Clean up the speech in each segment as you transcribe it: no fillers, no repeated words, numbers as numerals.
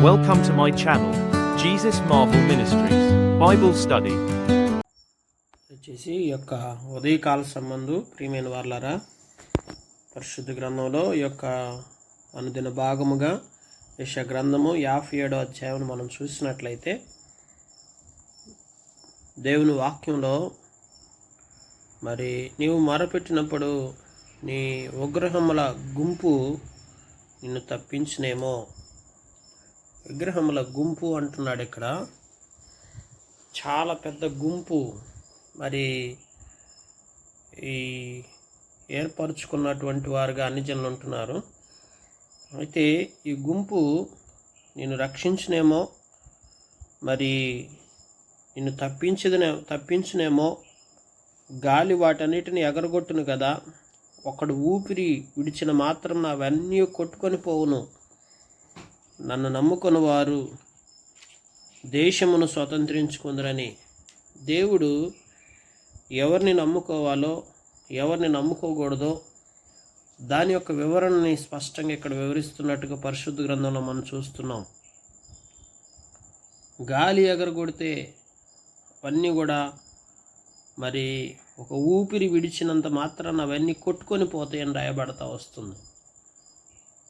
Welcome to my channel, Jesus Marvel Ministries, Bible Study. వచ్చేసి ఈ యొక్క ఉదయకాల సంబంధు ప్రియమైన వారలారా, పరిశుద్ధ గ్రంథంలో ఈ యొక్క అనుదిన భాగముగా యెషయా గ్రంథము 57వ అధ్యాయం మనం చూసినట్లయితే, దేవుని వాక్యంలో మరి నీవు మొరపెట్టినప్పుడు నీ విగ్రహముల గుంపు నిన్ను తప్పించునేమో. విగ్రహముల గుంపు అంటున్నాడు ఇక్కడ. చాలా పెద్ద గుంపు మరి ఈ ఏర్పరచుకున్నటువంటి వారుగా అన్ని జనులు ఉంటున్నారు. అయితే ఈ గుంపు నిన్ను రక్షించునేమో, మరి నిన్ను తప్పించునేమో. గాలి వాటన్నిటిని ఎగరగొట్టును కదా, ఒకడు ఊపిరి విడిచిన మాత్రం అవన్నీ కొట్టుకొని పోవును. నన్ను నమ్ముకుని వారు దేశమును స్వతంత్రించుకుందరని. దేవుడు ఎవరిని నమ్ముకోవాలో ఎవరిని నమ్ముకోకూడదో దాని యొక్క వివరణని స్పష్టంగా ఇక్కడ వివరిస్తున్నట్టుగా పరిశుద్ధ గ్రంథంలో మనం చూస్తున్నాం. గాలి ఎగరగొడితే అవన్నీ కూడా మరి ఒక ఊపిరి విడిచినంత మాత్రాన అవన్నీ కొట్టుకొని పోతాయని రాయబడతా వస్తుంది.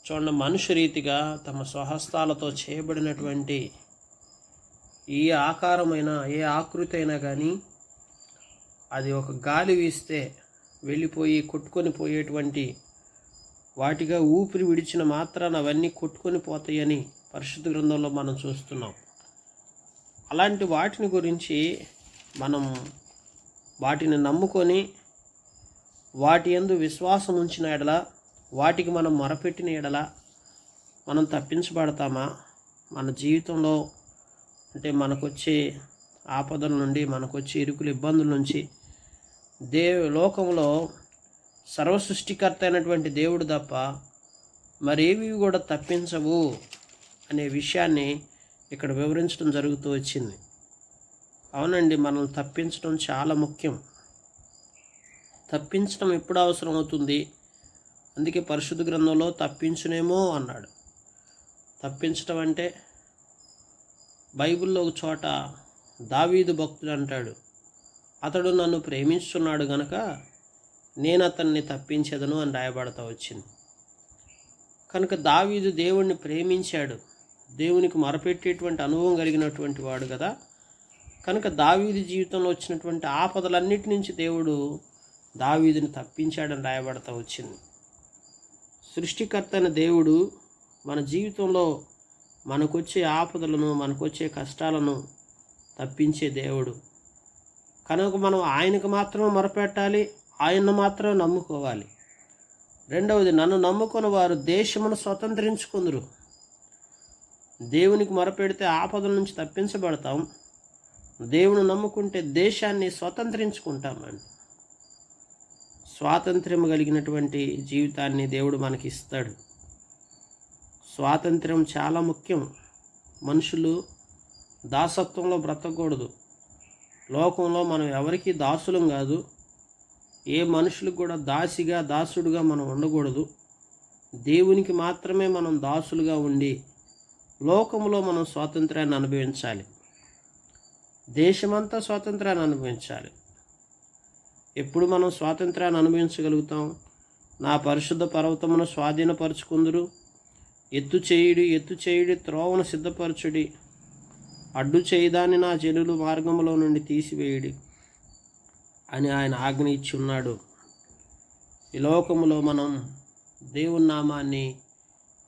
చూడండి, మనుష్య రీతిగా తమ స్వహస్తాలతో చేయబడినటువంటి ఏ ఆకారమైనా ఏ ఆకృతి అయినా కానీ అది ఒక గాలి వీస్తే వెళ్ళిపోయి కొట్టుకొని పోయేటువంటి వాటిగా ఊపిరి విడిచిన మాత్రాన అవన్నీ కొట్టుకొని పోతాయని పరిశుద్ధ గ్రంథంలో మనం చూస్తున్నాం. అలాంటి వాటిని గురించి మనం వాటిని నమ్ముకొని వాటి యందు విశ్వాసం ఉంచిన ఎడల, వాటికి మనం మొరపెట్టిన ఎడల మనం తప్పించబడతామా? మన జీవితంలో అంటే మనకొచ్చే ఆపదల నుండి, మనకొచ్చే ఇరుకులు ఇబ్బందుల నుంచి లోకంలో సర్వసృష్టికర్త అయినటువంటి దేవుడు తప్ప మరేవి కూడా తప్పించవు అనే విషయాన్ని ఇక్కడ వివరించడం జరుగుతూ వచ్చింది. అవునండి, మనల్ని తప్పించడం చాలా ముఖ్యం. తప్పించడం ఎప్పుడు అవసరం అవుతుంది? అందుకే పరిశుద్ధ గ్రంథంలో తప్పించునేమో అన్నాడు. తప్పించడం అంటే బైబిల్లో ఒక చోట దావీదు భక్తుడు అంటాడు, అతడు నన్ను ప్రేమించున్నాడు గనక నేను అతన్ని తప్పించేదను అని రాయబడతా వచ్చింది. కనుక దావీదు దేవుణ్ణి ప్రేమించాడు, దేవునికి మొరపెట్టేటువంటి అనుభవం కలిగినటువంటి వాడు కదా. కనుక దావీదు జీవితంలో వచ్చినటువంటి ఆపదలన్నిటి నుంచి దేవుడు దావీదుని తప్పించాడని రాయబడతా వచ్చింది. సృష్టికర్త అయిన దేవుడు మన జీవితంలో మనకొచ్చే ఆపదలను, మనకొచ్చే కష్టాలను తప్పించే దేవుడు. కనుక మనం ఆయనకు మాత్రమే మొరపెట్టాలి, ఆయన్ను మాత్రమే నమ్ముకోవాలి. రెండవది, నన్ను నమ్ముకున్న వారు దేశమును స్వతంత్రించుకుందరు. దేవునికి మొరపెడితే ఆపదల నుంచి తప్పించబడతాం, దేవుని నమ్ముకుంటే దేశాన్ని స్వతంత్రించుకుంటామండి. స్వాతంత్ర్యం కలిగినటువంటి జీవితాన్ని దేవుడు మనకి ఇస్తాడు. స్వాతంత్ర్యం చాలా ముఖ్యం. మనుషులు దాసత్వంలో బ్రతకూడదు. లోకంలో మనం ఎవరికి దాసులం కాదు, ఏ మనుషులకు కూడా దాసుడుగా మనం ఉండకూడదు. దేవునికి మాత్రమే మనం దాసులుగా ఉండి లోకంలో మనం స్వాతంత్రాన్ని అనుభవించాలి. దేశమంతా స్వాతంత్రాన్ని అనుభవించాలి. ఎప్పుడు మనం స్వాతంత్రాన్ని అనుభవించగలుగుతాం? నా పరిశుద్ధ పర్వతమును స్వాధీనపరచుకుందురు, ఎత్తు చేయుడి త్రోవను సిద్ధపరచుడి, అడ్డు చేయదాన్ని నా జనులు మార్గంలో నుండి తీసివేయుడి అని ఆయన ఆజ్ఞ ఇచ్చి ఉన్నాడు. ఈ లోకములో మనం దేవుని నామాన్ని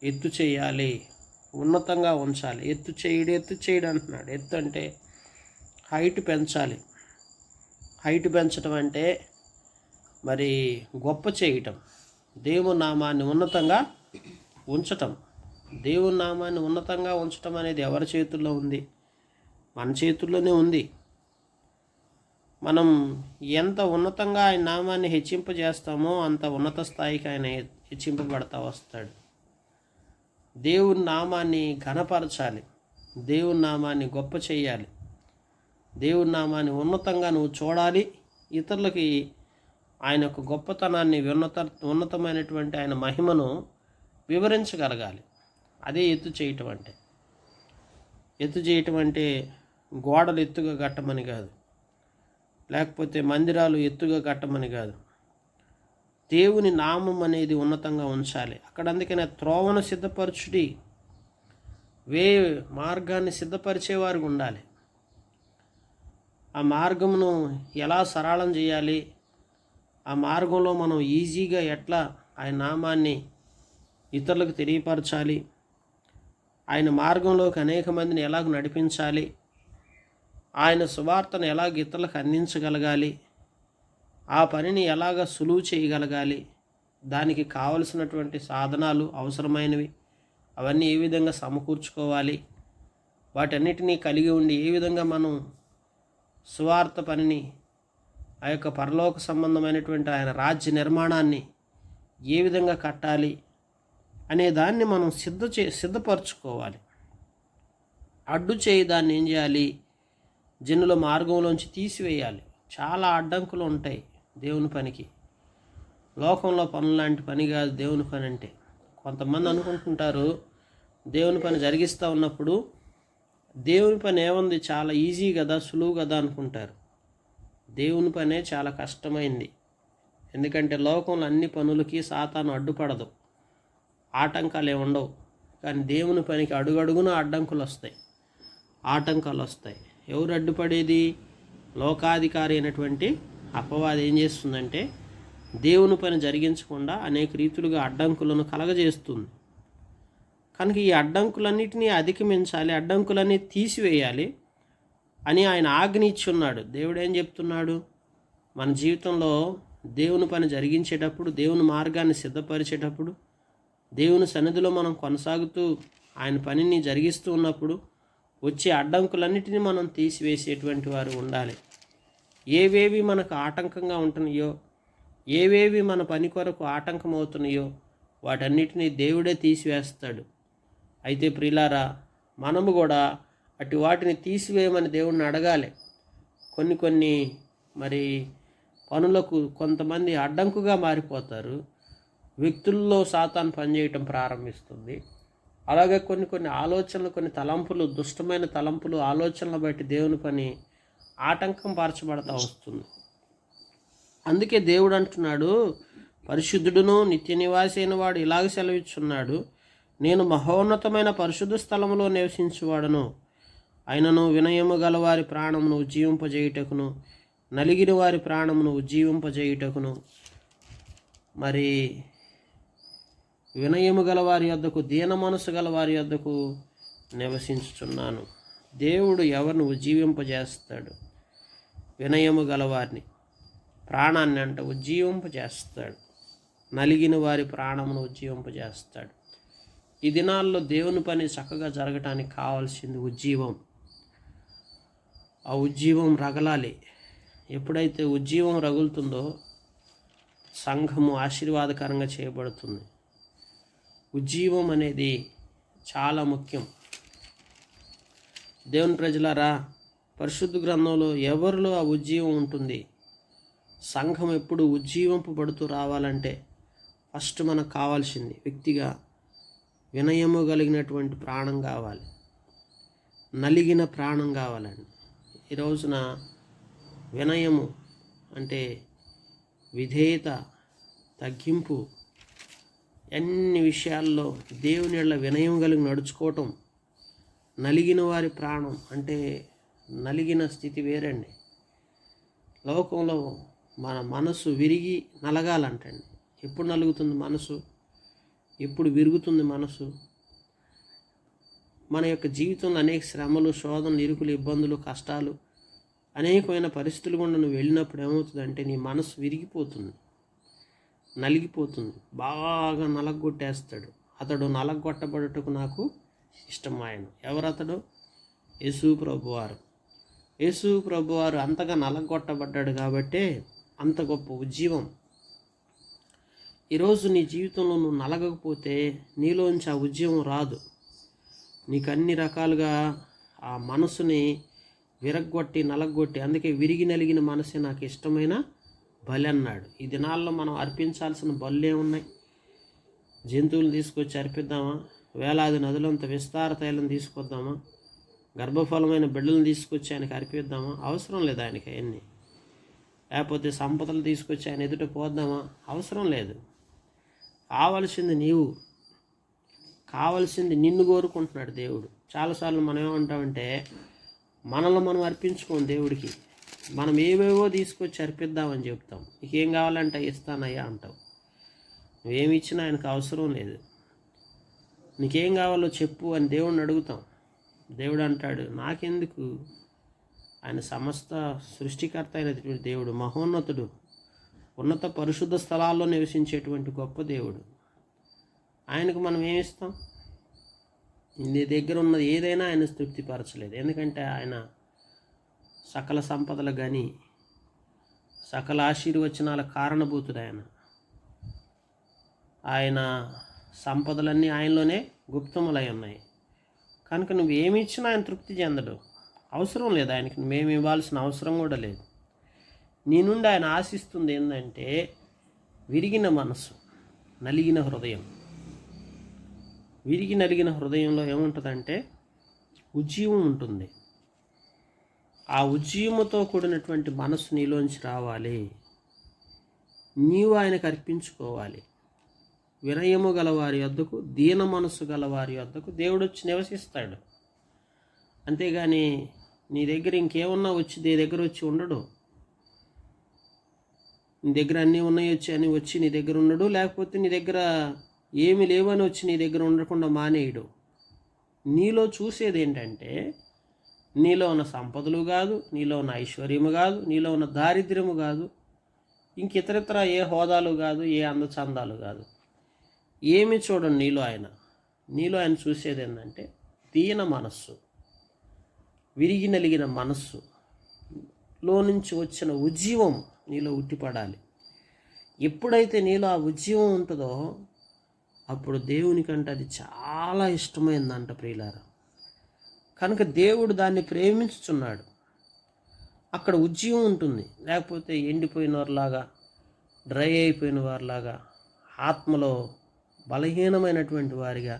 ఎత్తు చేయాలి, ఉన్నతంగా ఉంచాలి. ఎత్తు చేయడు అంటున్నాడు. ఎత్తు అంటే హైట్ పెంచాలి. హైట్ పెంచడం అంటే మరి గొప్ప చేయటం, దేవుని నామాన్ని ఉన్నతంగా ఉంచటం. దేవుని నామాన్ని ఉన్నతంగా ఉంచటం అనేది ఎవరి చేతుల్లో ఉంది? మన చేతుల్లోనే ఉంది. మనం ఎంత ఉన్నతంగా ఆయన నామాన్ని హెచ్చింపజేస్తామో అంత ఉన్నత స్థాయికి ఆయన హెచ్చింపబడతా వస్తాడు. దేవుని నామాన్ని ఘనపరచాలి, దేవుని నామాన్ని గొప్ప చేయాలి, దేవుని నామాన్ని ఉన్నతంగా నువ్వు చూడాలి. ఇతరులకి ఆయన యొక్క గొప్పతనాన్ని, ఉన్నతమైనటువంటి ఆయన మహిమను వివరించగలగాలి. అదే ఎత్తు చేయటం అంటే. ఎత్తు చేయటం అంటే గోడలు ఎత్తుగా కట్టమని కాదు, లేకపోతే మందిరాలు ఎత్తుగా కట్టమని కాదు. దేవుని నామం అనేది ఉన్నతంగా ఉంచాలి. అక్కడ అందుకనే త్రోవను సిద్ధపరచుడి, మార్గాన్ని సిద్ధపరిచేవారు ఉండాలి. ఆ మార్గమును ఎలా సరళం చేయాలి, ఆ మార్గంలో మనం ఈజీగా ఎట్లా ఆయన నామాన్ని ఇతరులకు తెలియపరచాలి, ఆయన మార్గంలోకి అనేక మందిని ఎలాగ నడిపించాలి, ఆయన సువార్తను ఎలాగ ఇతరులకు అందించగలగాలి, ఆ పనిని ఎలాగ సులువు చేయగలగాలి, దానికి కావలసినటువంటి సాధనాలు అవసరమైనవి అవన్నీ ఏ విధంగా సమకూర్చుకోవాలి, వాటన్నిటినీ కలిగి ఉండి ఏ విధంగా మనం సువార్త పనిని, ఆ యొక్క పరలోక సంబంధమైనటువంటి ఆయన రాజ్య నిర్మాణాన్ని ఏ విధంగా కట్టాలి అనే దాన్ని మనం సిద్ధపరచుకోవాలి. అడ్డు చేయి దాన్ని ఏం చేయాలి, జనుల మార్గంలోంచి తీసివేయాలి. చాలా అడ్డంకులు ఉంటాయి దేవుని పనికి. లోకంలో పనులు లాంటి పని కాదు దేవుని పని అంటే. కొంతమంది అనుకుంటుంటారు దేవుని పని జరిగిస్తూ ఉన్నప్పుడు దేవుని పని ఏముంది, చాలా ఈజీ కదా, సులువు కదా అనుకుంటారు. దేవుని పనే చాలా కష్టమైంది. ఎందుకంటే లోకంలో అన్ని పనులకి సాతాను అడ్డుపడదు, ఆటంకాలు ఏమి ఉండవు. కానీ దేవుని పనికి అడుగడుగున అడ్డంకులు వస్తాయి, ఆటంకాలు వస్తాయి. ఎవరు అడ్డుపడేది? లోకాధికారి అయినటువంటి అపవాది ఏం చేస్తుందంటే దేవుని పని జరిగించకుండా అనేక రీతులుగా అడ్డంకులను కలగజేస్తుంది. కనుక ఈ అడ్డంకులన్నిటినీ అధిగమించాలి, అడ్డంకులన్నీ తీసివేయాలి అని ఆయన ఆజ్ఞ ఇచ్చి ఉన్నాడు. దేవుడు ఏం చెప్తున్నాడు? మన జీవితంలో దేవుని పని జరిగించేటప్పుడు, దేవుని మార్గాన్ని సిద్ధపరిచేటప్పుడు, దేవుని సన్నిధిలో మనం కొనసాగుతూ ఆయన పనిని జరిగిస్తూ ఉన్నప్పుడు వచ్చే అడ్డంకులన్నిటినీ మనం తీసివేసేటువంటి వారు ఉండాలి. ఏవేవి మనకు ఆటంకంగా ఉంటున్నాయో, ఏవేవి మన పని కొరకు ఆటంకం అవుతున్నాయో వాటన్నిటినీ దేవుడే తీసివేస్తాడు. అయితే ప్రియులారా, మనము కూడా అటు వాటిని తీసివేయమని దేవుణ్ణి అడగాలి. కొన్ని మరి పనులకు కొంతమంది అడ్డంకుగా మారిపోతారు. వ్యక్తుల్లో సాతాను పనిచేయటం ప్రారంభిస్తుంది. అలాగే కొన్ని ఆలోచనలు, కొన్ని తలంపులు, దుష్టమైన తలంపులు, ఆలోచనలు బట్టి దేవుని పని ఆటంకం పరచబడతా వస్తుంది. అందుకే దేవుడు అంటున్నాడు, పరిశుద్ధుడును నిత్య నివాసి అయిన వాడు ఇలాగ సెలవిచ్చున్నాడు, నేను మహోన్నతమైన పరిశుద్ధ స్థలములో నివసించువాడను, అయినను వినయము గల వారి ప్రాణమును ఉజ్జీవింపజేయుటకును, నలిగిన వారి ప్రాణమును ఉజ్జీవింపజేయుటకును, మరి వినయము గల వారి యొద్దకు, దీన మనసు గల వారి యొద్దకు నివసించుచున్నాను. దేవుడు ఎవరిని ఉజ్జీవింపజేస్తాడు? వినయము గలవారిని, ప్రాణాన్ని అంట ఉజ్జీవింపజేస్తాడు. నలిగిన వారి ప్రాణమును ఉజ్జీవింపజేస్తాడు. ఈ దినాల్లో దేవుని పని చక్కగా జరగటానికి కావాల్సింది ఉజ్జీవం. ఆ ఉజ్జీవం రగలాలి. ఎప్పుడైతే ఉజ్జీవం రగులుతుందో సంఘము ఆశీర్వాదకరంగా చేయబడుతుంది. ఉజ్జీవం అనేది చాలా ముఖ్యం. దేవుని ప్రజలారా, పరిశుద్ధ గ్రంథంలో ఎవరిలో ఆ ఉజ్జీవం ఉంటుంది? సంఘం ఎప్పుడు ఉజ్జీవింపబడుతూ రావాలంటే ఫస్ట్ మనకు కావాల్సింది వ్యక్తిగా వినయము కలిగినటువంటి ప్రాణం కావాలి, నలిగిన ప్రాణం కావాలండి. ఈ రోజున వినయము అంటే విధేయత, తగ్గింపు, అన్ని విషయాల్లో దేవుని యెడల వినయం కలిగి నడుచుకోవటం. నలిగిన వారి ప్రాణం అంటే నలిగిన స్థితి వేరండి. లోకంలో మన మనసు విరిగి నలగాలంటండి. ఎప్పుడు నలుగుతుంది మనసు? ఎప్పుడు విరుగుతుంది మనసు? మన యొక్క జీవితంలో అనేక శ్రమలు, శోధనలు, ఇరుకులు, ఇబ్బందులు, కష్టాలు, అనేకమైన పరిస్థితులు గుండా నువ్వు వెళ్ళినప్పుడు ఏమవుతుందంటే నీ మనసు విరిగిపోతుంది, నలిగిపోతుంది. బాగా నలగొట్టేస్తాడు. అతడు నలగొట్టబడుటకు నాకు ఇష్టమాయను. ఎవరతడు? యేసు ప్రభువారు. యేసు ప్రభువారు అంతగా నలగొట్టబడ్డాడు కాబట్టే అంత గొప్ప ఉజ్జీవం. ఈరోజు నీ జీవితంలో నువ్వు నలగకపోతే నీలోంచి ఆ ఉజ్జీవం రాదు. నీకు అన్ని రకాలుగా ఆ మనసుని విరగ్గొట్టి నలగొట్టి, అందుకే విరిగి నలిగిన మనసే నాకు ఇష్టమైన బలి అన్నాడు. ఈ దినాల్లో మనం అర్పించాల్సిన బలులే ఉన్నాయి. జంతువులు తీసుకొచ్చి అర్పిద్దామా? వేలాది నదులంత విస్తార తైలం తీసుకొద్దామా? గర్భఫలమైన బిడ్డలను తీసుకొచ్చి ఆయనకి అర్పిద్దామా? అవసరం లేదు ఆయనకి అవన్నీ. లేకపోతే సంపదలు తీసుకొచ్చి ఆయన ఎదుట పోద్దామా? అవసరం లేదు. కావలసింది నీవు, కావలసింది నిన్ను కోరుకుంటున్నాడు దేవుడు. చాలాసార్లు మనం ఏమంటామంటే మనల్ని మనం అర్పించుకోం దేవుడికి. మనం ఏవేవో తీసుకొచ్చి అర్పిద్దామని చెప్తాం. నీకేం కావాలంటే ఇస్తానయ్యా అంటావు. నువ్వేమి ఇచ్చినా ఆయనకు అవసరం లేదు. నీకేం కావాలో చెప్పు అని దేవుడిని అడుగుతాం. దేవుడు అంటాడు నాకెందుకు. ఆయన సమస్త సృష్టికర్త అయినటువంటి దేవుడు, మహోన్నతుడు, ఉన్నత పరిశుద్ధ స్థలాల్లో నివసించేటువంటి గొప్ప దేవుడు. ఆయనకు మనం ఏమిస్తాం? నీ దగ్గర ఉన్నది ఏదైనా ఆయన తృప్తిపరచలేదు. ఎందుకంటే ఆయన సకల సంపదలు కానీ సకల ఆశీర్వచనాల కారణభూతుడు. ఆయన సంపదలన్నీ ఆయనలోనే గుప్తములై ఉన్నాయి. కనుక నువ్వు ఏమి ఇచ్చినా ఆయన తృప్తి చెందడు. అవసరం లేదు ఆయనకి, మేము ఇవ్వాల్సిన అవసరం కూడా లేదు. నీ నుండి ఆయన ఆశిస్తుంది ఏంటంటే విరిగిన మనసు, నలిగిన హృదయం. నలిగిన హృదయంలో ఏముంటుందంటే ఉజ్జీవం ఉంటుంది. ఆ ఉజ్జీవముతో కూడినటువంటి మనసు నీలోంచి రావాలి. నీవు ఆయనకు అర్పించుకోవాలి. వినయము గల వారి వద్దకు, దీన మనసు గల వారి వద్దకు దేవుడు వచ్చి నివసిస్తాడు. అంతేగాని నీ దగ్గర ఇంకేమన్నా వచ్చి నీ దగ్గర వచ్చి ఉండడు. నీ దగ్గర అన్నీ ఉన్నాయి అని వచ్చి నీ దగ్గర ఉండడు. లేకపోతే నీ దగ్గర ఏమి లేవని వచ్చి నీ దగ్గర ఉండకుండా మానేయడు. నీలో చూసేది ఏంటంటే నీలో ఉన్న సంపదలు కాదు, నీలో ఉన్న ఐశ్వర్యము కాదు, నీలో ఉన్న దారిద్ర్యము కాదు, ఇంక ఇతరితర ఏ హోదాలు కాదు, ఏ అందచందాలు కాదు, ఏమి చూడండి. నీలో ఆయన చూసేది ఏంటంటే దీన మనస్సు, నలిగిన మనస్సులో నుంచి వచ్చిన ఉజ్జీవం నీలో ఉట్టిపడాలి. ఎప్పుడైతే నీలో ఆ ఉజ్జీవం ఉంటుందో అప్పుడు దేవునికంటే అది చాలా ఇష్టమైందంట ప్రియులారా. కనుక దేవుడు దాన్ని ప్రేమించుచున్నాడు. అక్కడ ఉజ్జీవం ఉంటుంది. లేకపోతే ఎండిపోయిన వారిలాగా, డ్రై అయిపోయిన వారిలాగా, ఆత్మలో బలహీనమైనటువంటి వారిగా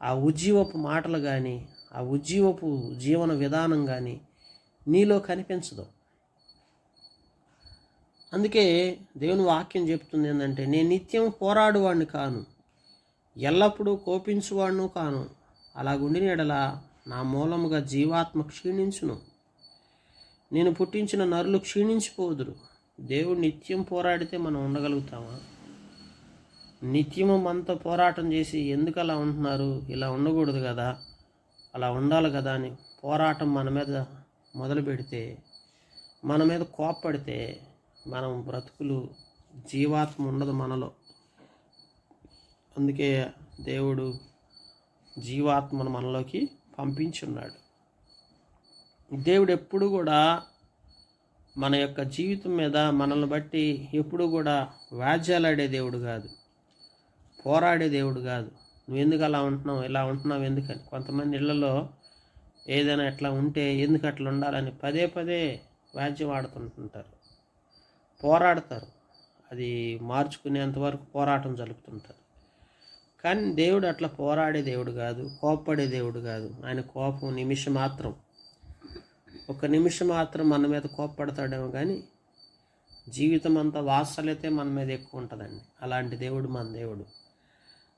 ఆ ఉజ్జీవపు మాటలు కానీ, ఆ ఉజ్జీవపు జీవన విధానం కానీ నీలో కనిపించదు. అందుకే దేవుని వాక్యం చెప్తుంది ఏంటంటే నేను నిత్యం పోరాడువాడిని కాను, ఎల్లప్పుడూ కోపించువాడును కాను. అలాగుండిన ఎడల నా మూలముగా జీవాత్మ క్షీణించును, నేను పుట్టించిన నరులు క్షీణించిపోదురు. దేవుడు నిత్యం పోరాడితే మనం ఉండగలుగుతామా? నిత్యము మనతో పోరాటం చేసి ఎందుకు అలా ఉంటున్నారు, ఇలా ఉండకూడదు కదా, అలా ఉండాలి కదా అని పోరాటం మన మీద మొదలు పెడితే, మన మీద కోప్పడితే మనం బ్రతుకులు జీవాత్మ ఉండదు మనలో. అందుకే దేవుడు జీవాత్మను మనలోకి పంపించున్నాడు. దేవుడు ఎప్పుడు కూడా మన యొక్క జీవితం మీద మనల్ని బట్టి ఎప్పుడు కూడా వ్యాజ్యాలాడే దేవుడు కాదు, పోరాడే దేవుడు కాదు. నువ్వు ఎందుకు అలా ఉంటున్నావు, ఇలా ఉంటున్నావు ఎందుకని. కొంతమంది ఇళ్లలో ఏదైనా ఎట్లా ఉంటే ఎందుకు అట్లా ఉండాలని పదే పదే వ్యాజ్యం ఆడుతుంటుంటారు, పోరాడతారు. అది మార్చుకునేంతవరకు పోరాటం జరుపుతుంటారు. కానీ దేవుడు అట్లా పోరాడే దేవుడు కాదు, కోప్పడే దేవుడు కాదు. ఆయన కోపం నిమిషం మాత్రం, ఒక నిమిషం మాత్రం మన మీద కోప్పడతాడేమో కానీ జీవితం అంతా వాత్సల్యతే మన మీద ఎక్కువ ఉంటుందండి. అలాంటి దేవుడు మన దేవుడు.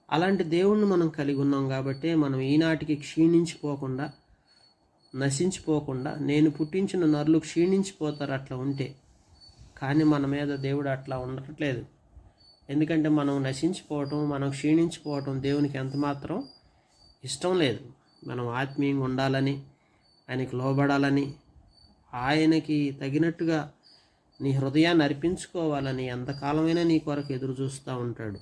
అలాంటి దేవుణ్ణి మనం కలిగి ఉన్నాం కాబట్టి మనం ఈనాటికి క్షీణించిపోకుండా, నశించిపోకుండా, నేను పుట్టించిన నరులు క్షీణించిపోతారు అట్లా ఉంటే. కానీ మన మీద దేవుడు అట్లా ఉండట్లేదు. ఎందుకంటే మనం నశించిపోవటం, మనం క్షీణించిపోవటం దేవునికి ఎంతమాత్రం ఇష్టం లేదు. మనం ఆత్మీయంగా ఉండాలని, ఆయనకి లోబడాలని, ఆయనకి తగినట్టుగా నీ హృదయాన్ని అర్పించుకోవాలని ఎంతకాలమైనా నీ కొరకు ఎదురు చూస్తూ ఉంటాడు.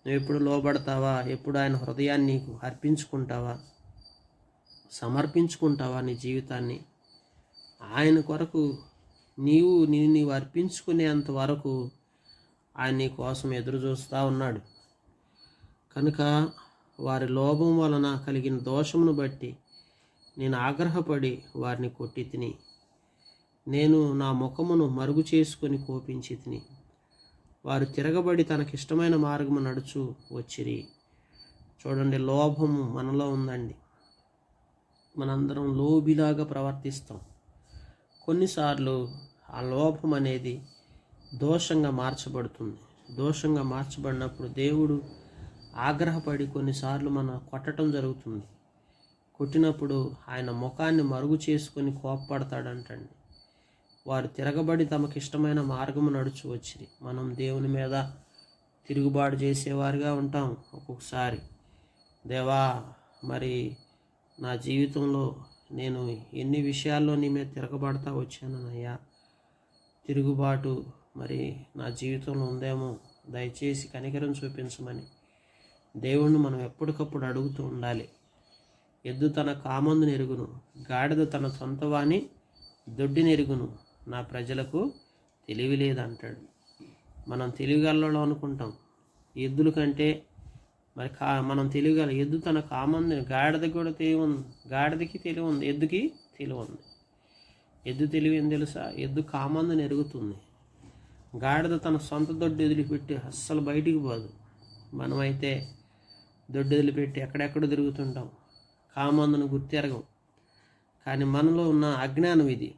నువ్వు ఎప్పుడు లోబడతావా, ఎప్పుడు ఆయన హృదయాన్ని నీకు అర్పించుకుంటావా, సమర్పించుకుంటావా నీ జీవితాన్ని ఆయన కొరకు. నీవు అర్పించుకునేంత వరకు ఆయన నీ కోసం ఎదురు చూస్తూ ఉన్నాడు. కనుక వారి లోభం వలన కలిగిన దోషమును బట్టి నేను ఆగ్రహపడి వారిని కొట్టి తిని, నేను నా ముఖమును మరుగు చేసుకొని కోపించి తిని, వారు తిరగబడి తనకిష్టమైన మార్గము నడుచు వచ్చిరి. చూడండి, లోభము మనలో ఉందండి. మనందరం లోబిలాగా ప్రవర్తిస్తాం. కొన్నిసార్లు ఆ లోపం అనేది దోషంగా మార్చబడుతుంది. దోషంగా మార్చబడినప్పుడు దేవుడు ఆగ్రహపడి కొన్నిసార్లు కొట్టడం జరుగుతుంది. కొట్టినప్పుడు ఆయన ముఖాన్ని మరుగు చేసుకొని కోపపడతాడంటండి. వారు తిరగబడి తమకిష్టమైన మార్గము నడుచు వచ్చిరి. మనం దేవుని మీద తిరుగుబాటు చేసేవారుగా ఉంటాం. ఒక్కొక్కసారి దేవా, మరి నా జీవితంలో నేను ఎన్ని విషయాల్లో నీ మీద తిరగబడతా వచ్చానయ్యా, తిరుగుబాటు మరి నా జీవితంలో ఉందేమో, దయచేసి కనికరం చూపించమని దేవుణ్ణి మనం ఎప్పటికప్పుడు అడుగుతూ ఉండాలి. ఎద్దు తన కామందుని ఎరుగును, గాడిద తన సొంతవాణి దొడ్డిని ఎరుగును, నా ప్రజలకు తెలివి లేదంటాడు. మనం తెలివిగలలో అనుకుంటాం. ఎద్దుల కంటే మరి మనం తెలివిగల. ఎద్దు తన కామందుని, గాడిదకి కూడా తెలివి ఉంది, గాడిదకి తెలివి ఉంది, ఎద్దుకి తెలివి ఉంది. ఎద్దు తెలివి ఏం తెలుసా? ఎద్దు కామందుని ఎరుగుతుంది. గాడిద తన సొంత దొడ్డు వదిలిపెట్టి అస్సలు బయటికి పోదు. మనమైతే దొడ్డు వదిలిపెట్టి ఎక్కడెక్కడ తిరుగుతుంటాం, కామందును గుర్తెరగం. కానీ మనలో ఉన్న అజ్ఞానం ఇది.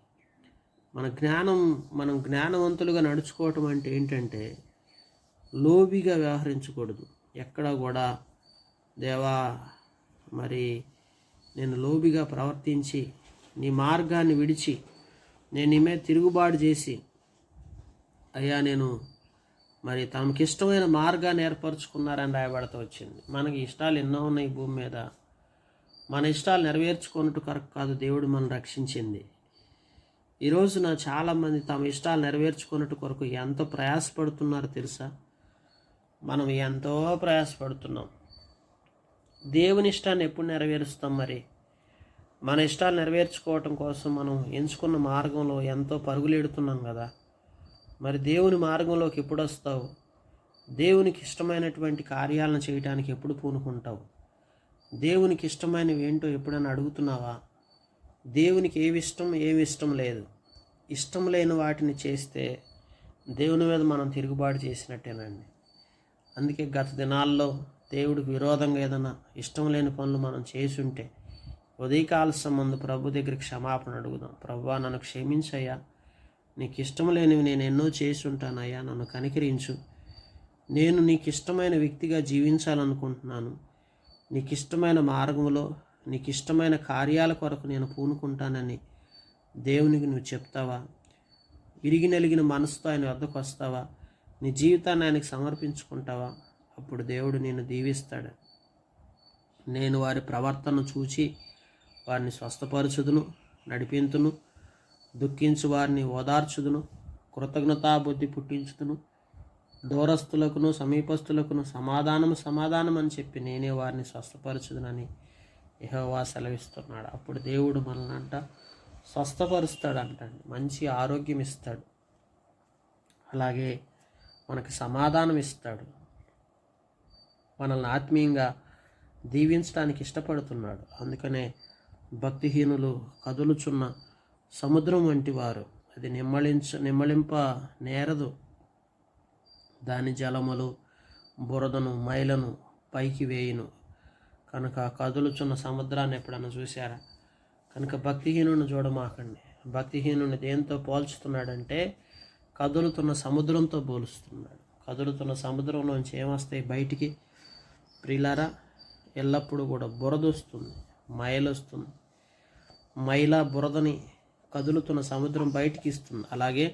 మనం జ్ఞానవంతులుగా నడుచుకోవటం అంటే ఏంటంటే, లోబిగా వ్యవహరించకూడదు. ఎక్కడ కూడా దేవా, మరి నేను లోబిగా ప్రవర్తించి నీ మార్గాన్ని విడిచి నేను నీ మీద తిరుగుబాటు చేసి, అయ్యా నేను మరి తమకి ఇష్టమైన మార్గాన్ని ఏర్పరచుకున్నారని రాయబడుతూ వచ్చింది. మనకి ఇష్టాలు ఎన్నో ఉన్నాయి భూమి మీద. మన ఇష్టాలు నెరవేర్చుకున్నట్టు కరెక్ట్ కాదు దేవుడు మనం రక్షించింది. ఈ రోజున చాలామంది తమ ఇష్టాలు నెరవేర్చుకున్నట్టు కొరకు ఎంతో ప్రయాసపడుతున్నారో తెలుసా? మనం ఎంతో ప్రయాసపడుతున్నాం. దేవుని ఇష్టాన్ని ఎప్పుడు నెరవేరుస్తాం? మరి మన ఇష్టాలు నెరవేర్చుకోవటం కోసం మనం ఎంచుకున్న మార్గంలో ఎంతో పరుగులెడుతున్నాం కదా. మరి దేవుని మార్గంలోకి ఎప్పుడు వస్తావు? దేవునికి ఇష్టమైనటువంటి కార్యాలను చేయడానికి ఎప్పుడు పూనుకుంటావు? దేవునికి ఇష్టమైనవి ఏంటో ఎప్పుడైనా అడుగుతున్నావా? దేవునికి ఏమి ఇష్టం లేదు. ఇష్టం లేని వాటిని చేస్తే దేవుని మీద మనం తిరుగుబాటు చేసినట్టేనండి. అందుకే గత దినాల్లో దేవుడికి విరోధంగా ఏదైనా ఇష్టం లేని పనులు మనం చేసి ఉంటే ఉదయకాల సంబంధ ప్రభు దగ్గర క్షమాపణ అడుగుదాం. ప్రభువా, నన్ను క్షమించయ్యా, నీకు ఇష్టం లేనివి నేను ఎన్నో చేసి ఉంటానయ్యా, నన్ను కనికరించు. నేను నీకు ఇష్టమైన వ్యక్తిగా జీవించాలనుకుంటున్నాను. నీకు ఇష్టమైన మార్గంలో నీకు ఇష్టమైన కార్యాల కొరకు నేను పూనుకుంటానని దేవునికి నువ్వు చెప్తావా? విరిగి నలిగిన మనసుతో ఆయన వద్దకు వస్తావా? నీ జీవితాన్ని ఆయనకు సమర్పించుకుంటావా? అప్పుడు దేవుడు నిన్ను దీవిస్తాడు. నేను వారి ప్రవర్తన చూచి వారిని స్వస్థపరచుదును, నడిపింతును, దుఃఖించు వారిని ఓదార్చుదును, కృతజ్ఞతాబుద్ధి పుట్టించుదును, దూరస్తులకును సమీపస్తులకును సమాధానం అని చెప్పి నేనే వారిని స్వస్థపరచుదునని యెహోవా సెలవిస్తున్నాడు. అప్పుడు దేవుడు మనల్నంట స్వస్థపరుస్తాడంటండి, మంచి ఆరోగ్యం ఇస్తాడు, అలాగే మనకి సమాధానం ఇస్తాడు, మనల్ని ఆత్మీయంగా దీవించడానికి ఇష్టపడుతున్నాడు. అందుకనే భక్తిహీనులు కదులుచున్న సముద్రం వంటి వారు, అది నిమ్మళింప నేరదు, దాని జలములు బురదను మైలను పైకి వేయును. కనుక కదులుచున్న సముద్రాన్ని ఎప్పుడన్నా చూశారా? కనుక భక్తిహీనుని చూడమాకండి. భక్తిహీనుని దేంతో పోల్చుతున్నాడంటే కదులుతున్న సముద్రంతో పోలుస్తున్నాడు. కదులుతున్న సముద్రంలోంచి ఏమొస్తాయి బయటికి? ప్రియులారా, ఎల్లప్పుడూ కూడా బురద వస్తుంది, మైలు వస్తుంది. మైల బురదని కదులుతున్న సముద్రం బయటికి ఇస్తుంది. అలాగే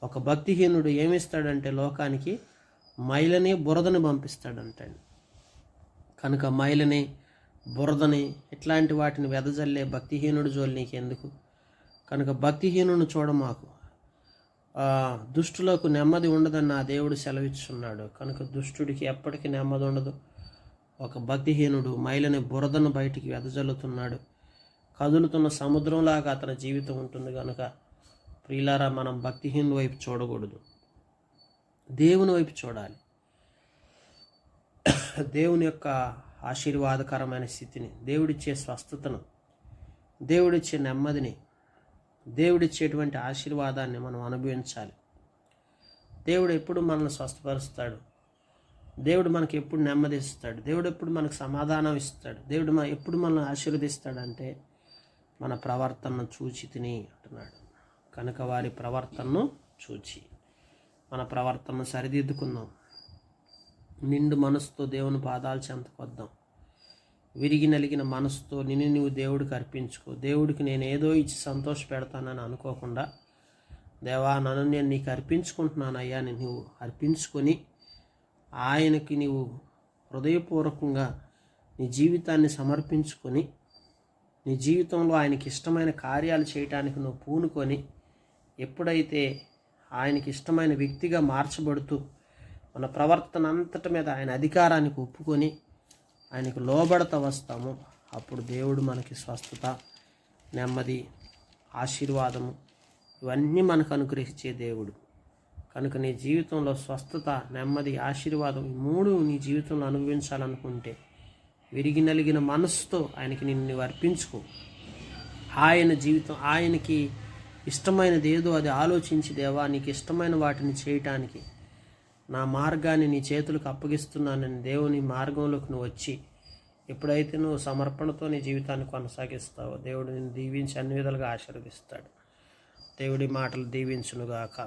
ఒక భక్తిహీనుడు ఏమిస్తాడంటే లోకానికి మైలని బురదని పంపిస్తాడంటండి. కనుక మైలని బురదని ఇట్లాంటి వాటిని వెదజల్లే భక్తిహీనుడు జోలి నీకెందుకు? కనుక భక్తిహీనుని చూడమాకు. దుష్టులకు నెమ్మది ఉండదని నా దేవుడు సెలవిస్తున్నాడు. కనుక దుష్టుడికి ఎప్పటికీ నెమ్మది ఉండదు. ఒక భక్తిహీనుడు మైలని బురదను బయటికి వెదజల్లుతున్నాడు. కదులుతున్న సముద్రంలాగా అతని జీవితం ఉంటుంది. కనుక ప్రియులారా, మనం భక్తిహీనుల వైపు చూడకూడదు, దేవుని వైపు చూడాలి. దేవుని యొక్క ఆశీర్వాదకరమైన స్థితిని, దేవుడిచ్చే స్వస్థతను, దేవుడిచ్చే నెమ్మదిని, దేవుడిచ్చేటువంటి ఆశీర్వాదాన్ని మనం అనుభవించాలి. దేవుడు ఎప్పుడు మనల్ని స్వస్థపరుస్తాడు. దేవుడు మనకి ఎప్పుడు నెమ్మది ఇస్తాడు. దేవుడు ఎప్పుడు మనకు సమాధానం ఇస్తాడు. దేవుడు ఎప్పుడు మనల్ని ఆశీర్వదిస్తాడంటే మన ప్రవర్తనను చూచి తిని అంటున్నాడు. కనుక వారి ప్రవర్తనను చూచి మన ప్రవర్తనను సరిదిద్దుకుందాం. నిండు మనసుతో దేవుని పాదాల చెంతకు వద్దాం. విరిగి నలిగిన మనసుతో నిన్ను నువ్వు దేవుడికి అర్పించుకో. దేవుడికి నేను ఏదో ఇచ్చి సంతోష పెడతానని అనుకోకుండా, దేవా నన్ను నేను నీకు అర్పించుకుంటున్నాను అయ్యా అని నువ్వు అర్పించుకొని ఆయనకి నీవు హృదయపూర్వకంగా నీ జీవితాన్ని సమర్పించుకొని నీ జీవితంలో ఆయనకి ఇష్టమైన కార్యాలు చేయటానికి నువ్వు పూనుకొని ఎప్పుడైతే ఆయనకి ఇష్టమైన వ్యక్తిగా మార్చబడుతూ మన ప్రవర్తన అంతటి మీద ఆయన అధికారానికి ఒప్పుకొని ఆయనకు లోబడతా వస్తాము, అప్పుడు దేవుడు మనకి స్వస్థత, నెమ్మది, ఆశీర్వాదము ఇవన్నీ మనకు అనుగ్రహించే దేవుడు. కనుక నీ జీవితంలో స్వస్థత, నెమ్మది, ఆశీర్వాదం ఈ మూడు నీ జీవితంలో అనుభవించాలనుకుంటే విరిగి నలిగిన మనసుతో ఆయనకి నిన్ను అర్పించుకో. ఆయన జీవితం ఆయనకి ఇష్టమైనది ఏదో అది ఆలోచించి, దేవా నీకు ఇష్టమైన వాటిని చేయటానికి నా మార్గాన్ని నీ చేతులకు అప్పగిస్తున్నానని దేవుని మార్గంలోకి నువ్వు వచ్చి ఎప్పుడైతే నువ్వు సమర్పణతో నీ జీవితాన్ని కొనసాగిస్తావో దేవుడు నిన్ను దీవించి అన్ని విధాలుగా ఆశీర్వదిస్తాడు. దేవుడి మాటలు దీవించునుగాక.